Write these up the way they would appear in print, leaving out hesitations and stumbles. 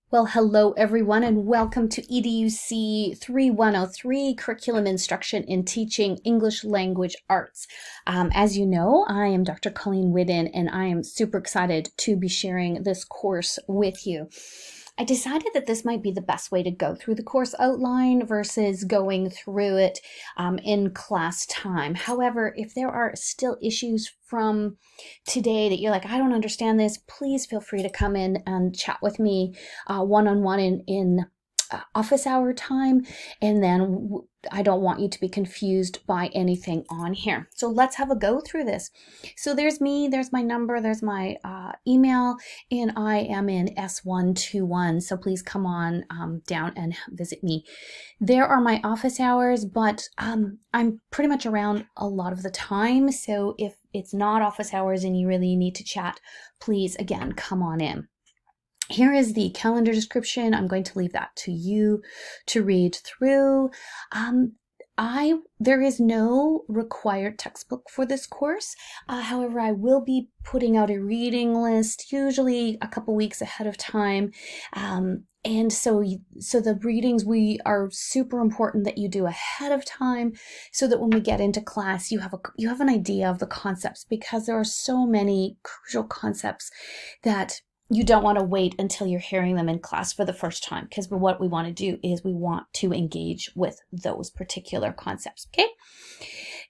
Well, hello everyone, and welcome to EDUC 3103, Curriculum Instruction in Teaching English Language Arts. As you know, I am Dr. Colleen Whiddon, and I am super excited to be sharing this course with you. I decided that this might be the best way to go through the course outline versus going through it in class time. However, if there are still issues from today that you're like, I don't understand this, please feel free to come in and chat with me one-on-one in office hour time, and then I don't want you to be confused by anything on here. So let's have a go through this. So there's me, there's my number, there's my email, and I am in S121. So please come on down and visit me. There are my office hours, but I'm pretty much around a lot of the time. So if it's not office hours and you really need to chat, please, again, come on in. Here is the calendar description. I'm going to leave that to you to read through. There is no required textbook for this course. However, I will be putting out a reading list, usually a couple weeks ahead of time. And so the readings are super important that you do ahead of time, so that when we get into class, you have an idea of the concepts, because there are so many crucial concepts that you don't want to wait until you're hearing them in class for the first time, because what we want to do is we want to engage with those particular concepts. Okay.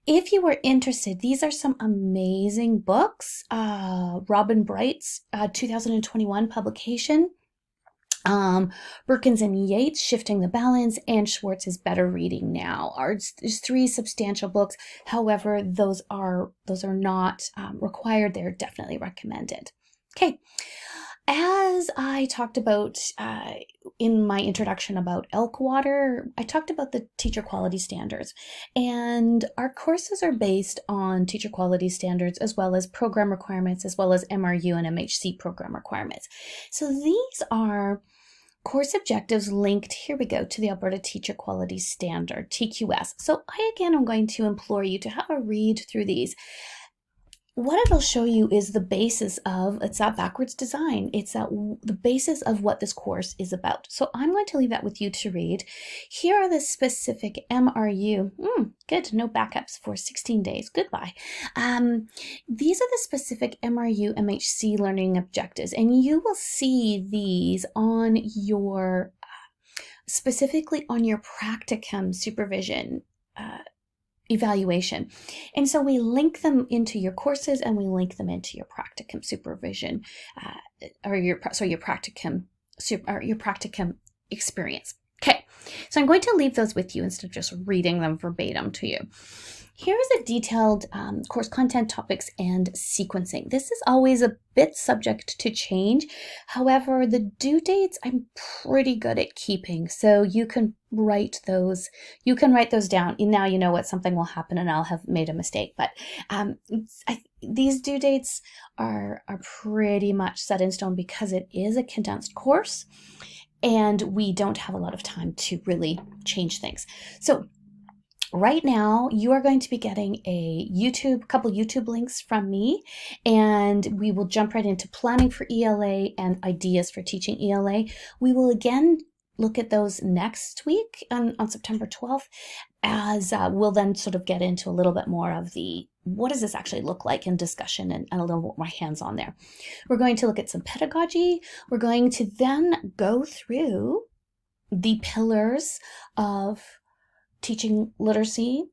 If you are interested, these are some amazing books. Robin Bright's 2021 publication. Berkins and Yates, Shifting the Balance, and Schwartz's Better Reading Now. There's three substantial books. However, those are not required. They're definitely recommended. Okay. As I talked about in my introduction about elk water, I talked about the teacher quality standards, and our courses are based on teacher quality standards as well as program requirements, as well as MRU and MHC program requirements. So these are course objectives linked, here we go, to the Alberta Teacher Quality Standard, TQS. So I again am going to implore you to have a read through these. What it'll show you is the basis of, it's that backwards design. It's the basis of what this course is about. So I'm going to leave that with you to read. Here are the specific MRU. Good, no backups for 16 days. Goodbye. These are the specific MRU MHC learning objectives, and you will see these on your, specifically on your practicum supervision evaluation. And so we link them into your courses, and we link them into your practicum supervision, your practicum experience. Okay, so I'm going to leave those with you instead of just reading them verbatim to you. Here is a detailed course content, topics, and sequencing. This is always a bit subject to change. However, the due dates I'm pretty good at keeping, so you can write those. You can write those down. Now you know what something will happen, and I'll have made a mistake. But these due dates are pretty much set in stone, because it is a condensed course, and we don't have a lot of time to really change things. So right now, you are going to be getting a couple YouTube links from me, and we will jump right into planning for ELA and ideas for teaching ELA. We will again look at those next week on September 12th, as we'll then sort of get into a little bit more of the, what does this actually look like in discussion, and a little more hands-on there. We're going to look at some pedagogy. We're going to then go through the pillars of teaching literacy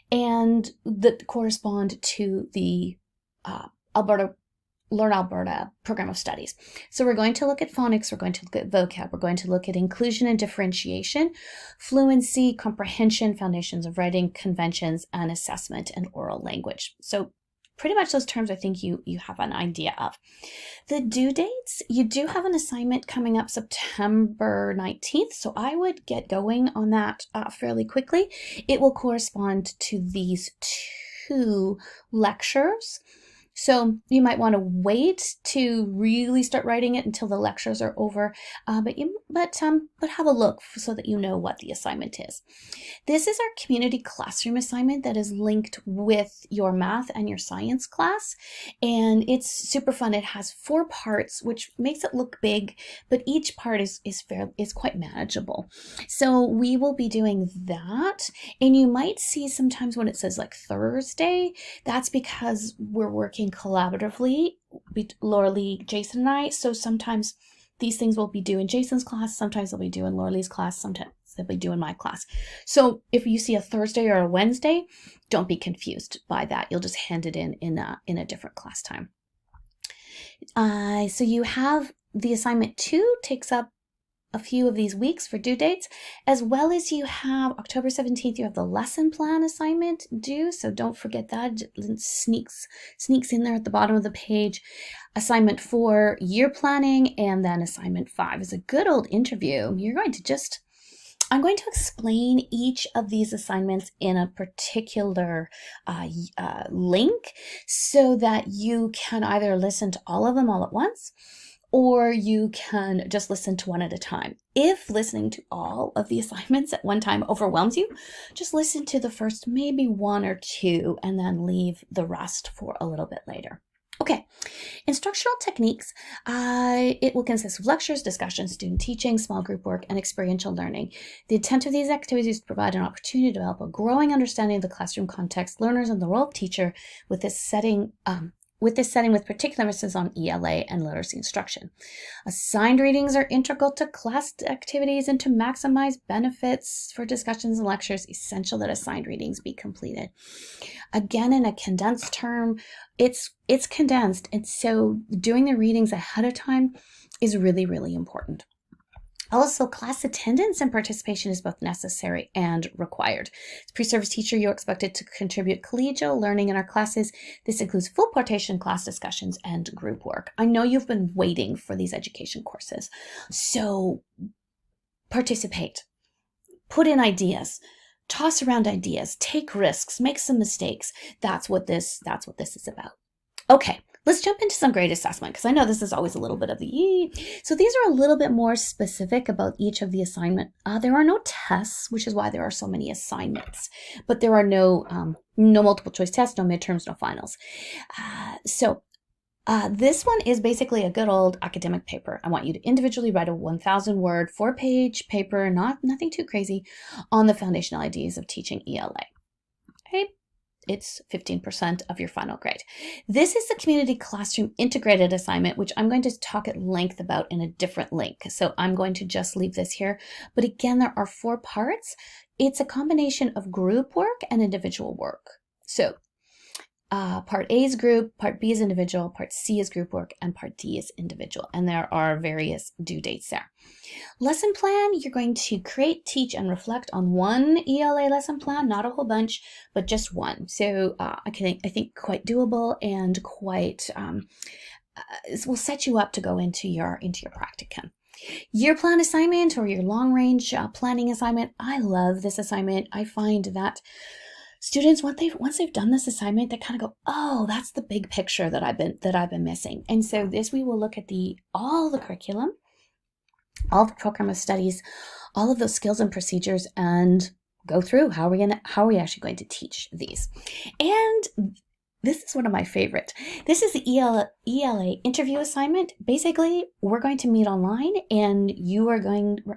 and that correspond to the Learn Alberta program of studies. So we're going to look at phonics, we're going to look at vocab, we're going to look at inclusion and differentiation, fluency, comprehension, foundations of writing, conventions, and assessment, and oral language. So pretty much those terms I think you have an idea of. The due dates, you do have an assignment coming up September 19th, so I would get going on that fairly quickly. It will correspond to these two lectures. So you might want to wait to really start writing it until the lectures are over, but have a look so that you know what the assignment is. This is our community classroom assignment that is linked with your math and your science class, and it's super fun. It has 4 parts, which makes it look big, but each part is quite manageable. So we will be doing that, and you might see sometimes when it says like Thursday, that's because we're working collaboratively, Laura Lee, Jason, and I. So sometimes these things will be due in Jason's class, sometimes they'll be due in Laura Lee's class, sometimes they'll be due in my class. So if you see a Thursday or a Wednesday, don't be confused by that. You'll just hand it in a different class time. So you have the assignment 2 takes up a few of these weeks for due dates, as well as you have October 17th, you have the lesson plan assignment due, so don't forget that. It sneaks in there at the bottom of the page. Assignment 4, year planning, and then assignment 5 is a good old interview. I'm going to explain each of these assignments in a particular link so that you can either listen to all of them all at once, or you can just listen to one at a time. If listening to all of the assignments at one time overwhelms you, just listen to the first maybe 1 or 2 and then leave the rest for a little bit later. Okay, instructional techniques. It will consist of lectures, discussions, student teaching, small group work, and experiential learning. The intent of these activities is to provide an opportunity to develop a growing understanding of the classroom context, learners, and the role of teacher with this setting with particular emphasis on ELA and literacy instruction. Assigned readings are integral to class activities, and to maximize benefits for discussions and lectures, essential that assigned readings be completed. Again, in a condensed term, it's condensed, and so doing the readings ahead of time is really, really important. Also, class attendance and participation is both necessary and required. As pre-service teacher, you're expected to contribute collegial learning in our classes. This includes full participation, class discussions, and group work. I know you've been waiting for these education courses, so participate, put in ideas, toss around ideas, take risks, make some mistakes. That's what this is about. Okay. Let's jump into some grade assessment, because I know this is always a little bit of the So these are a little bit more specific about each of the assignment. There are no tests, which is why there are so many assignments, but there are no multiple choice tests, no midterms, no finals. This one is basically a good old academic paper. I want you to individually write a 1,000-word, 4-page paper, nothing too crazy, on the foundational ideas of teaching ELA. Okay. It's 15% of your final grade. This is the community classroom integrated assignment, which I'm going to talk at length about in a different link. So I'm going to just leave this here. But again, there are 4 parts. It's a combination of group work and individual work. So part A is group, part B is individual, part C is group work, and part D is individual. And there are various due dates there. Lesson plan, you're going to create, teach, and reflect on one ELA lesson plan, not a whole bunch, but just one. So I think quite doable and quite will set you up to go into your practicum. Year plan assignment or your long range planning assignment. I love this assignment. I find that students, once they've done this assignment, they kind of go, oh, that's the big picture that I've been missing. And so we will look at all the curriculum, all the program of studies, all of those skills and procedures, and go through how are we actually going to teach these. And this is one of my favorite. This is the ELA interview assignment. Basically, we're going to meet online, and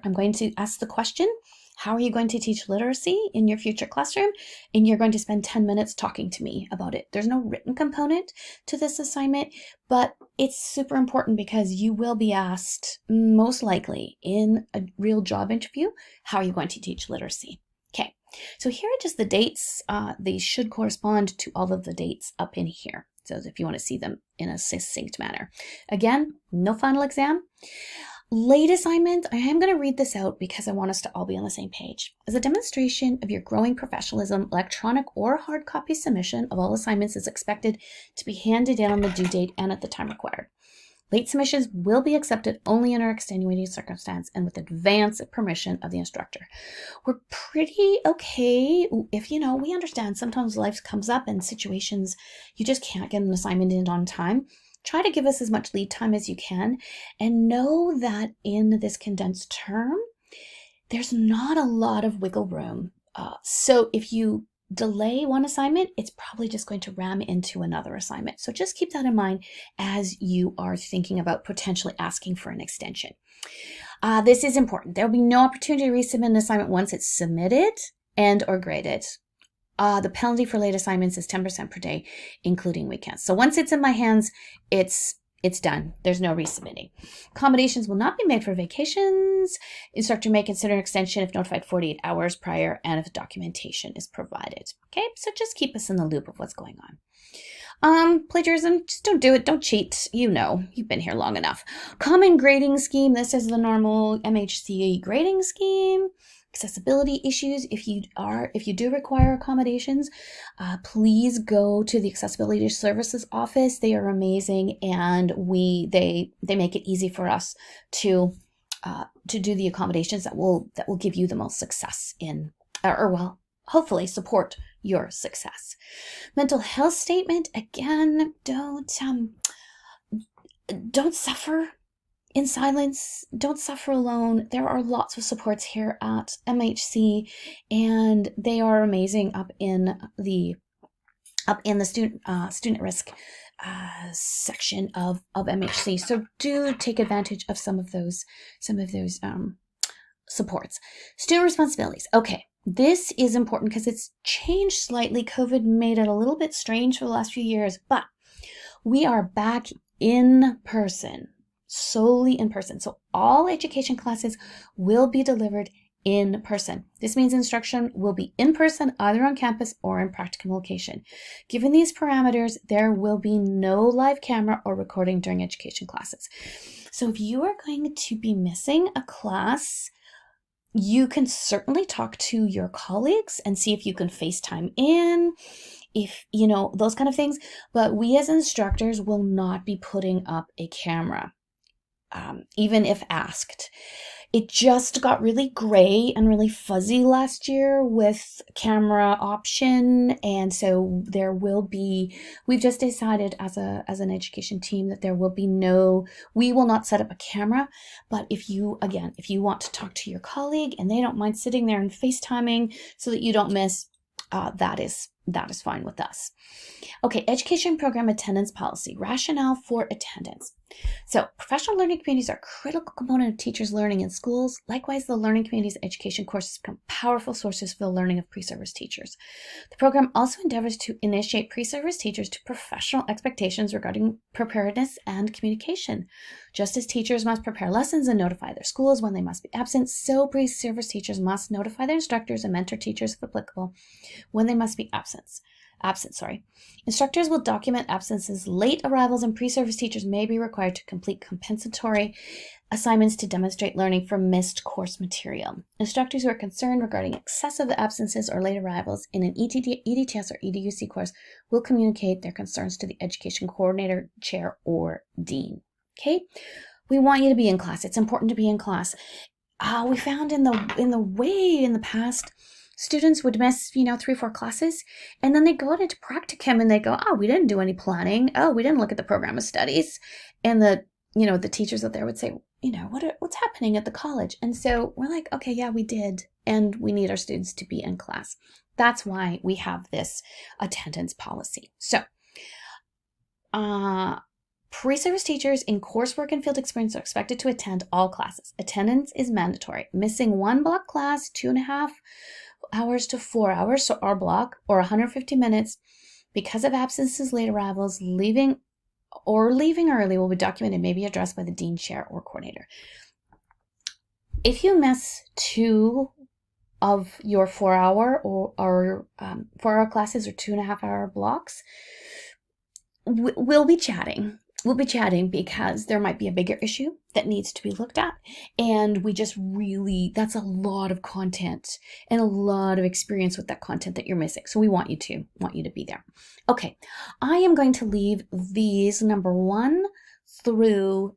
I'm going to ask the question, how are you going to teach literacy in your future classroom? And you're going to spend 10 minutes talking to me about it. There's no written component to this assignment, but it's super important because you will be asked, most likely in a real job interview, how are you going to teach literacy? Okay, so here are just the dates. They should correspond to all of the dates up in here. So if you want to see them in a succinct manner. Again, no final exam. Late assignment, I am going to read this out because I want us to all be on the same page. As a demonstration of your growing professionalism, electronic or hard copy submission of all assignments is expected to be handed in on the due date and at the time required. Late submissions will be accepted only in our extenuating circumstance and with advance permission of the instructor. We're pretty okay if, we understand sometimes life comes up and situations you just can't get an assignment in on time. Try to give us as much lead time as you can, and know that in this condensed term, there's not a lot of wiggle room. So if you delay one assignment, it's probably just going to ram into another assignment. So just keep that in mind as you are thinking about potentially asking for an extension. This is important. There will be no opportunity to resubmit an assignment once it's submitted and or graded. The penalty for late assignments is 10% per day, including weekends. So once it's in my hands, it's done. There's no resubmitting. Accommodations will not be made for vacations. Instructor may consider an extension if notified 48 hours prior and if documentation is provided. Okay, so just keep us in the loop of what's going on. Plagiarism, just don't do it. Don't cheat. You've been here long enough. Common grading scheme. This is the normal MHC grading scheme. Accessibility issues. If you do require accommodations, please go to the Accessibility Services Office. They are amazing, and they make it easy for us to do the accommodations that will give you the most success in, hopefully support your success. Mental health statement. Again, don't suffer in silence. Don't suffer alone. There are lots of supports here at MHC, and they are amazing up in the student risk section of MHC. So do take advantage of some of those supports. Student responsibilities. Okay, this is important because it's changed slightly. COVID made it a little bit strange for the last few years, but we are back in person. Solely in person. So all education classes will be delivered in person. This means instruction will be in person, either on campus or in practicum location. Given these parameters, there will be no live camera or recording during education classes. So if you are going to be missing a class, you can certainly talk to your colleagues and see if you can FaceTime in, if those kind of things. But we as instructors will not be putting up a camera. Even if asked. It just got really gray and really fuzzy last year with camera option, and so we've just decided as an education team that we will not set up a camera. But if you want to talk to your colleague and they don't mind sitting there and FaceTiming so that you don't miss, that is fine with us. Okay, education program attendance policy. Rationale for attendance. So, professional learning communities are a critical component of teachers' learning in schools. Likewise, the learning communities education courses become powerful sources for the learning of pre-service teachers. The program also endeavors to initiate pre-service teachers to professional expectations regarding preparedness and communication. Just as teachers must prepare lessons and notify their schools when they must be absent, so pre-service teachers must notify their instructors and mentor teachers, if applicable, when they must be absent. Instructors will document absences. Late arrivals, and pre-service teachers may be required to complete compensatory assignments to demonstrate learning from missed course material. Instructors who are concerned regarding excessive absences or late arrivals in an EDTS or EDUC course will communicate their concerns to the education coordinator, chair, or dean. Okay? We want you to be in class. It's important to be in class. We found in the past, students would miss, 3 or 4 classes, and then they go into practicum and they go, oh, we didn't do any planning. Oh, we didn't look at the program of studies. And the teachers out there would say, what's happening at the college? And so we're like, okay, yeah, we did. And we need our students to be in class. That's why we have this attendance policy. So, pre-service teachers in coursework and field experience are expected to attend all classes. Attendance is mandatory. Missing one block class, 2.5 hours to 4 hours, so our block, or 150 minutes, because of absences, late arrivals, leaving early will be documented and may be addressed by the dean, chair, or coordinator. If you miss 2 of your 4-hour or 4-hour classes or 2.5-hour blocks, we'll be chatting. We'll be chatting because there might be a bigger issue that needs to be looked at. And that's a lot of content and a lot of experience with that content that you're missing. So we want you to be there. Okay, I am going to leave these number 1 through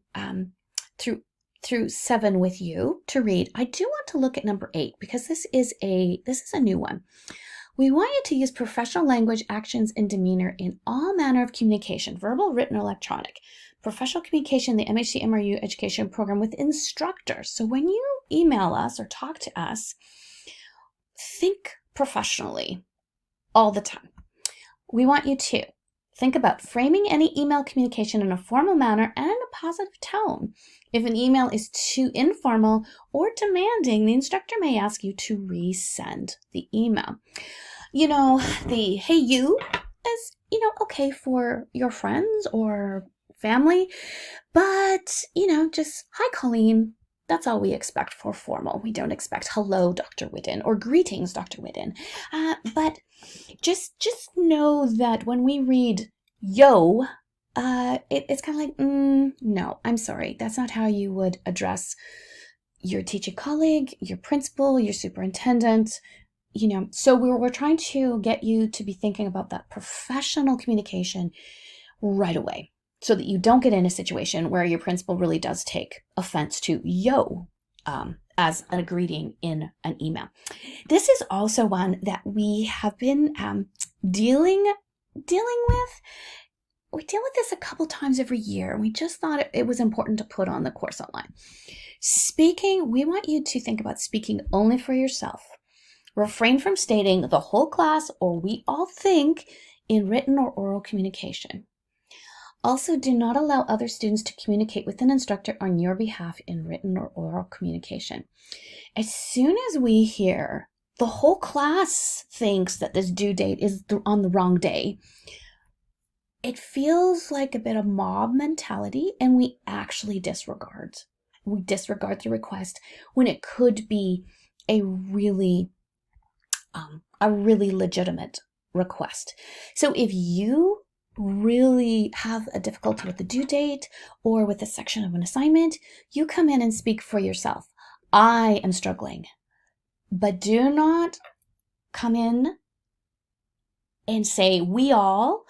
through 7 with you to read, I do want to look at number 8 because this is a new one. We want you to use professional language, actions, and demeanor in all manner of communication, verbal, written, or electronic. Professional communication, the MHC MRU education program with instructors. So when you email us or talk to us, think professionally all the time. We want you to think about framing any email communication in a formal manner and in a positive tone. If an email is too informal or demanding, the instructor may ask you to resend the email. You know, the hey you is, okay for your friends or family, but, just hi Colleen. That's all we expect for formal. We don't expect hello, Dr. Whiddon, or greetings, Dr. Whiddon. But just know that when we read yo, it's kind of like, no, I'm sorry. That's not how you would address your teaching colleague, your principal, your superintendent. So we're trying to get you to be thinking about that professional communication right away, so that you don't get in a situation where your principal really does take offense to yo as a greeting in an email. This is also one that we have been dealing with. We deal with this a couple times every year, and we just thought it was important to put on the course outline. Speaking, we want you to think about speaking only for yourself. Refrain from stating the whole class or we all think in written or oral communication. Also, do not allow other students to communicate with an instructor on your behalf in written or oral communication. As soon as we hear the whole class thinks that this due date is on the wrong day, it feels like a bit of mob mentality, and we actually disregard. We disregard the request when it could be a really legitimate request. So if you really have a difficulty with the due date or with a section of an assignment, you come in and speak for yourself. I am struggling, but do not come in and say we all,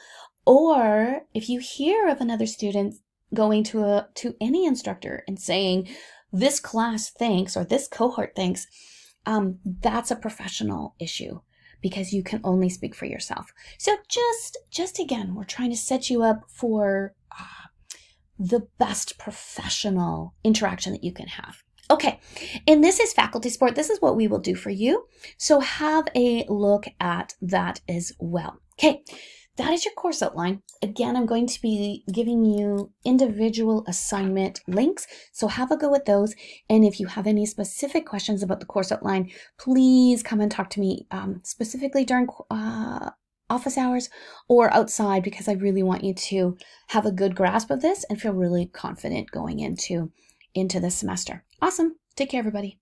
or if you hear of another student going to any instructor and saying this class thinks or this cohort thinks, that's a professional issue, because you can only speak for yourself. So just again, we're trying to set you up for the best professional interaction that you can have. Okay, and this is faculty support. This is what we will do for you. So have a look at that as well. Okay, that is your course outline. Again, I'm going to be giving you individual assignment links, so have a go at those. And if you have any specific questions about the course outline, please come and talk to me specifically during office hours or outside, because I really want you to have a good grasp of this and feel really confident going into this semester. Awesome. Take care, everybody.